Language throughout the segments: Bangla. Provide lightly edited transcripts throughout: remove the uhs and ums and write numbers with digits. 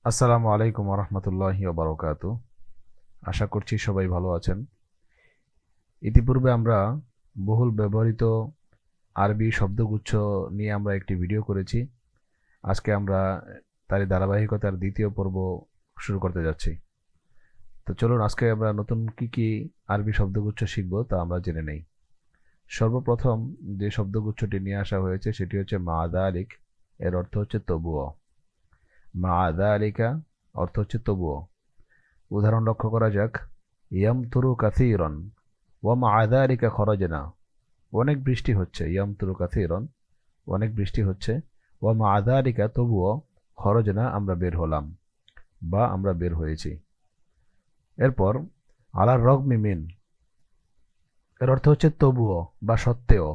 আসসালামু আলাইকুম রহমতুল্লাহি বারাকাতু। আশা করছি সবাই ভালো আছেন। ইতিপূর্বে আমরা বহুল ব্যবহৃত আরবি শব্দগুচ্ছ নিয়ে আমরা একটি ভিডিও করেছি। আজকে আমরা তারই ধারাবাহিকতার দ্বিতীয় পর্ব শুরু করতে যাচ্ছি। তো চলুন আজকে আমরা নতুন কি আরবি শব্দগুচ্ছ শিখব তা আমরা জেনে নেই। সর্বপ্রথম যে শব্দগুচ্ছটি নিয়ে আসা হয়েছে সেটি হচ্ছে মা যালিক। এর অর্থ হচ্ছে তবুও। মা যালিকা অর্থ হচ্ছে তবুও। উদাহরণ লক্ষ্য করা যাক। ইয়ামতুরু কাসীরান ওয়া মা যালিকা খরাজনা। অনেক বৃষ্টি হচ্ছে। ইয়ামতুরু কাসীরান অনেক বৃষ্টি হচ্ছে। ওয়া মা যালিকা তবুও খরাজনা আমরা বের হলাম বা আমরা বের হয়েছি। এরপর আলার রগমি মিন। এর অর্থ হচ্ছে তবুও বা সত্ত্বেও।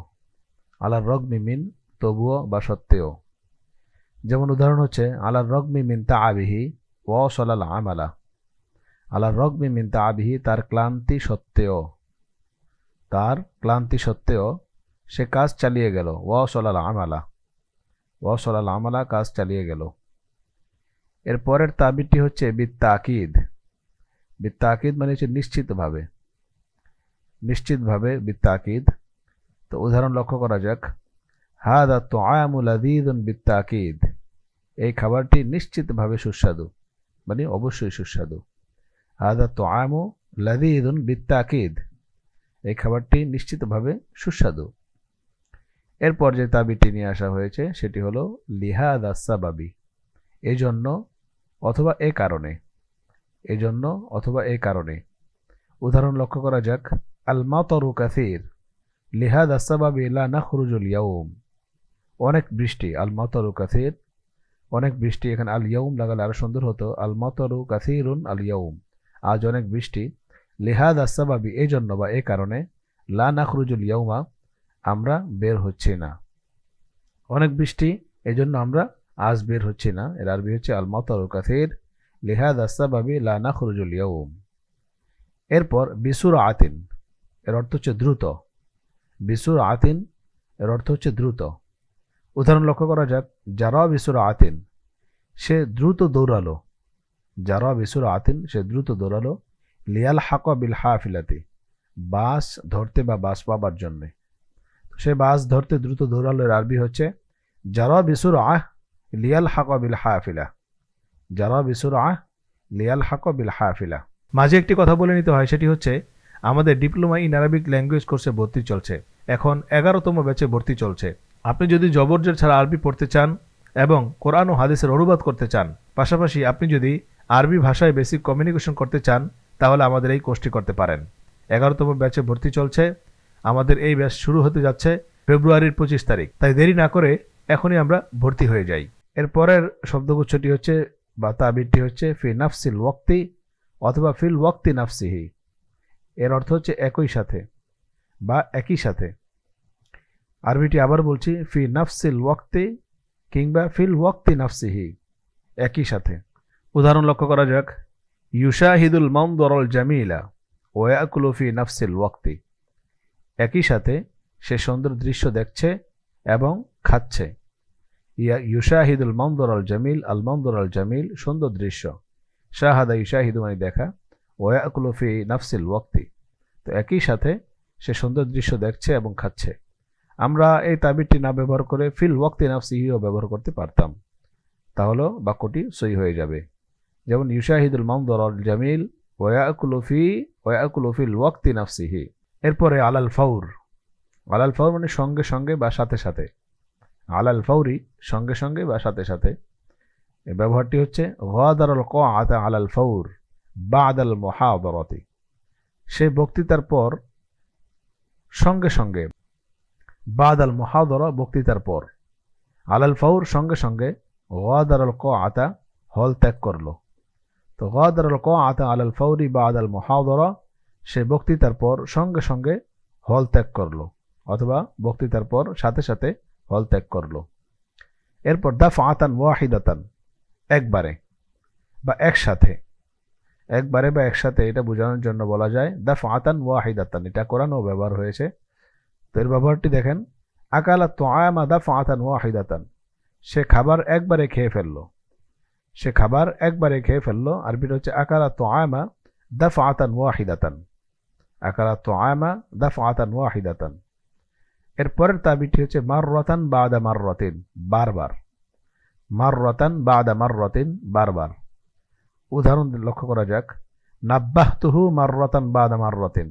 আলার রগমি মিন তবুও বা সত্ত্বেও। যেমন উদাহরণ হচ্ছে আলার রগমি মিন তাআবিহি ওয়াসালাল আমালা। আলার রগমি মিন তাআবিহি তার ক্লান্তি সত্ত্বেও। তার ক্লান্তি সত্ত্বেও সে কাজ চালিয়ে গেল। ওয়াসালাল আমালা। ওয়াসালাল আমালা কাজ চালিয়ে গেল। এর পরের তাবিরটি হচ্ছে বিত্তাকিদ। বিত্তাকিদ মানে হচ্ছে নিশ্চিতভাবে। নিশ্চিতভাবে বিত্তাকিদ। তো উদাহরণ লক্ষ্য করা যাক। হাদা তুআমু লাযীযুন বিত্তাকিদ। এই খাবারটি নিশ্চিতভাবে সুস্বাদু, মানে অবশ্যই সুস্বাদু। হাদা তুআমু লাযীযুন বিত্তাকিদ। এই খাবারটি নিশ্চিতভাবে সুস্বাদু। এরপর যে তাবিরটি নিয়ে আসা হয়েছে সেটি হলো লিহাদা সাবাবি। এজন্য অথবা এ কারণে। এজন্য অথবা এ কারণে। উদাহরণ লক্ষ্য করা যাক। আল মাতারু কাসীর লিহাদা সাবাবি লা নাখরুজুল ইয়াউম। অনেক বৃষ্টি। আল মাতারু কাসীর অনেক বৃষ্টি। এখানে আল ইয়াউম লাগালে আরো সুন্দর হতো। আল মাতারু কাসীরুন আল ইয়াউম। আজ অনেক বৃষ্টি। লিহাদা সাবাবি এই জন্য বা এই কারণে। লা নাখরুজুল ইয়াউমা আমরা বের হচ্ছি না। অনেক বৃষ্টি এজন্য আমরা আজ বের হচ্ছি না। এর আরবি হচ্ছে আল মাতারু কাসীর লিহাদা সাবাবি লা নাখরুজুল ইয়াউম। এরপর বিসুরআতিন। এর অর্থ হচ্ছে দ্রুত। বিসুরআতিন এর অর্থ হচ্ছে দ্রুত। উদাহরণ লক্ষ্য করা যাক। জারা বিসুরআতিন সে দ্রুত দৌড়ালো। জারা বিসুরআতিন সে দ্রুত দৌড়ালো। লিয়াল হাকা বিল হাফিলাতি বাস ধরতে বা বাস পাবার জন্য। সে বাস ধরতে দ্রুত দৌড়ালো। এর আরবি হচ্ছে জারা বিসুরআহ লিয়াল হাকা বিল হাফিলা। জারা বিসুরআহ লিয়াল হাকা বিল হাফিলা। মাঝে একটি কথা বলে নিতে হয়, সেটি হচ্ছে আমাদের ডিপ্লোমা ইন আরবিক ল্যাঙ্গুয়েজ কোর্সে ভর্তি চলছে। এখন 11তম ব্যাচে ভর্তি চলছে। আপনি যদি জবরজের ছাড়া আরবি পড়তে চান এবং কোরআন ও হাদিসের অনুবাদ করতে চান, পাশাপাশি আপনি যদি আরবি ভাষায় বেসিক কমিউনিকেশন করতে চান, তাহলে আমাদের এই কোর্সটি করতে পারেন। 11তম ব্যাচে ভর্তি চলছে। আমাদের এই ব্যাচ শুরু হতে যাচ্ছে ফেব্রুয়ারির 25 তারিখ। তাই দেরি না করে এখনই আমরা ভর্তি হয়ে যাই। এর পরের শব্দগুচ্ছটি হচ্ছে বা তাবিরটি হচ্ছে ফি নাফসিল ওয়াক্তি অথবা ফিল ওয়াক্তি নাফসিহি। এর অর্থ হচ্ছে একই সাথে বা একই সাথে। আরবিটি আবার বলছি। ফি নাফসিল ওয়াক্তি কিংবা ফিল ওয়াক্তি নাফসিহি, একই সাথে। উদাহরণ লক্ষ্য করা যাক। ইউশাহিদুল মানদরাল জামিলা ওয়া ইয়াকুলু ফি নাফসিল ওয়াক্তি। একই সাথে সে সুন্দর দৃশ্য দেখছে এবং খাচ্ছে। ইউশাহিদুল মানদরাল জামিল। আল মানদরাল জামিল সুন্দর দৃশ্য। শাহাদা ইউশাহিদু মানে দেখা। ওয়া ইয়াকুলু ফি নাফসিল ওয়াক্তি তো একই সাথে সে সুন্দর দৃশ্য দেখছে এবং খাচ্ছে। আমরা এই তাবিরটি না ব্যবহার করে ফিল ওয়াক্তি নাফসিহিও ব্যবহার করতে পারতাম, তাহলে বাক্যটি সহি হয়ে যাবে। যেমন ইউশাহিদুল মানদরাল জামিল ওয়া ইয়াকুলু ফিল ওয়াক্তি নাফসিহি। এরপরে আলাল ফাউর। আলাল ফাউর মানে সঙ্গে সঙ্গে বা সাথে সাথে। আলাল ফাউরি সঙ্গে সঙ্গে বা সাথে সাথে। এই ব্যবহারটি হচ্ছে গাদারাল ক্বাআতা আলাল ফাউর বা'দাল মুহাদারাতি। সে বক্তৃতার পর সঙ্গে সঙ্গে। বা'দাল মুহাদারা বক্তৃতার পর। আলাল ফাউর সঙ্গে সঙ্গে। গাদারাল ক্বাআতা হল ত্যাগ করলো। তো গাদারাল ক্বাআতা আলাল ফাউরি বা'দাল মুহাদারা সে বক্তৃতার পর সঙ্গে সঙ্গে হল ত্যাগ করলো অথবা বক্তৃতার পর সাথে সাথে হল ত্যাগ করলো। এরপর দাফআতান ওয়াহিদাতান একবারে বা একসাথে। একবারে বা একসাথে এটা বোঝানোর জন্য বলা যায় দাফআতান ওয়াহিদাতান। এটা কোরআনেও ব্যবহার হয়েছে। তো এর ব্যবহারটি দেখেন। আকালা তুআমা দাফআতান ওয়াহিদাতান সে খাবার একবারে খেয়ে ফেললো। সে খাবার একবারে খেয়ে ফেললো। আরবিটা হচ্ছে আকালা তুআমা দাফআতান ওয়াহিদাতান। আকালা তুআমা দাফআতান ওয়াহিদাতান। এর পরের তাবিরটি হচ্ছে মাররাতান বাদা মাররাতিন, বারবার। মাররাতান বাদা মাররাতিন, বারবার। উদাহরণ লক্ষ্য করা যাক। নাব্বাহতুহু মাররাতান বাদা মাররাতিন,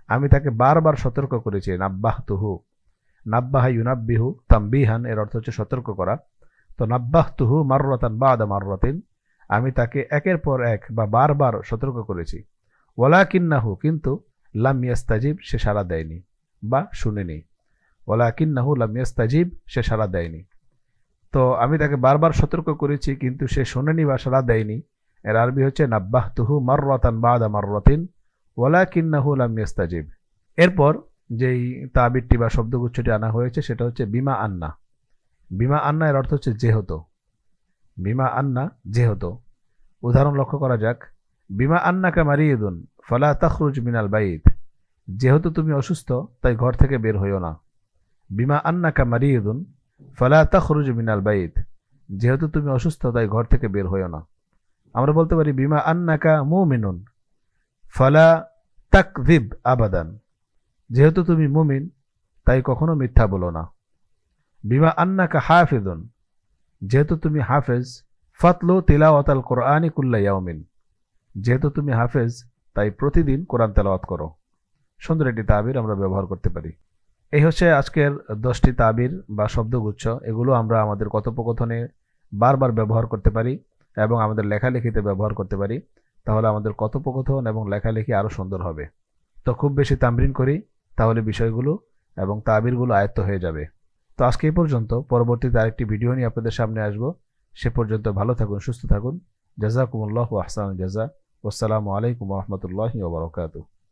আমি তাকে বারবার সতর্ক করেছি। নাব্বাহতুহু, নাব্বাহা ইউনাব্বিহু তামবিহান, এর অর্থ হচ্ছে সতর্ক করা। তো নাব্বাহতুহু মাররাতান বাদা মাররাতিন, আমি তাকে একের পর এক বা বারবার সতর্ক করেছি। ওয়ালাকিন্নাহু, কিন্তু লাম ইয়াস্তাজিব, সে সাড়া দেয়নি বা শুনেনি। ওয়ালাকিন্নাহু লাম ইয়াস্তাজিব, সে সাড়া দেয়নি। তো আমি তাকে বারবার সতর্ক করেছি কিন্তু সে শোনেনি বা সাড়া দেয়নি। এর আরবি হচ্ছে নাব্বাহতুহু মাররাতান বাদা মাররাতিন ওয়ালাকিন্নাহু লাম ইয়াস্তাজিব। এরপর যেই তাবিরটি বা শব্দগুচ্ছটি আনা হয়েছে সেটা হচ্ছে বিমা আন্না। বিমা আন্না এর অর্থ হচ্ছে যেহেতু। বিমা আন্না, যেহেতু। উদাহরণ লক্ষ্য করা যাক। বিমা আন্নাকা মারিয়ুদুন ফালা তাখরুজ মিনাল বাইত, যেহেতু তুমি অসুস্থ তাই ঘর থেকে বের হইও না। বিমা আন্নাকা মারিয়ুদুন ফালা তাখরুজ মিনাল বাইত, যেহেতু তুমি অসুস্থ তাই ঘর থেকে বের হইও না। আমরা বলতে পারি বিমা আন্নাকা মুমিনুন ফালা তাকযিব আবাদান, যেহেতু তুমি মুমিন তাই কখনো মিথ্যা বলো না। বিমা আন্নাকা হাফিজুন, যেহেতু তুমি হাফেজ, ফাতলু তিলাওয়াতাল কোরআনি কুল্লা ইয়াউমিন, যেহেতু তুমি হাফেজ তাই প্রতিদিন কোরআন তেলাওয়াত করো। সুন্দর একটি তাবির আমরা ব্যবহার করতে পারি। এই হচ্ছে আজকের 10টি তাবির বা শব্দগুচ্ছ। এগুলো আমরা আমাদের কথোপকথনে বারবার ব্যবহার করতে পারি এবং আমাদের লেখালেখিতে ব্যবহার করতে পারি। তাহলে আমাদের কথোপকথন এবং লেখালেখি আরও সুন্দর হবে। তো খুব বেশি তামরিন করি, তাহলে বিষয়গুলো এবং তাবিরগুলো আয়ত্ত হয়ে যাবে। তো আজকে এই পর্যন্ত। পরবর্তীতে আরেকটি ভিডিও নিয়ে আপনাদের সামনে আসবো। সে পর্যন্ত ভালো থাকুন, সুস্থ থাকুন। জাযাকুমুল্লাহু আহসানুল জাযা। ওয়াসসালামু আলাইকুম ওয়া রাহমাতুল্লাহি ওয়া বারাকাতুহু।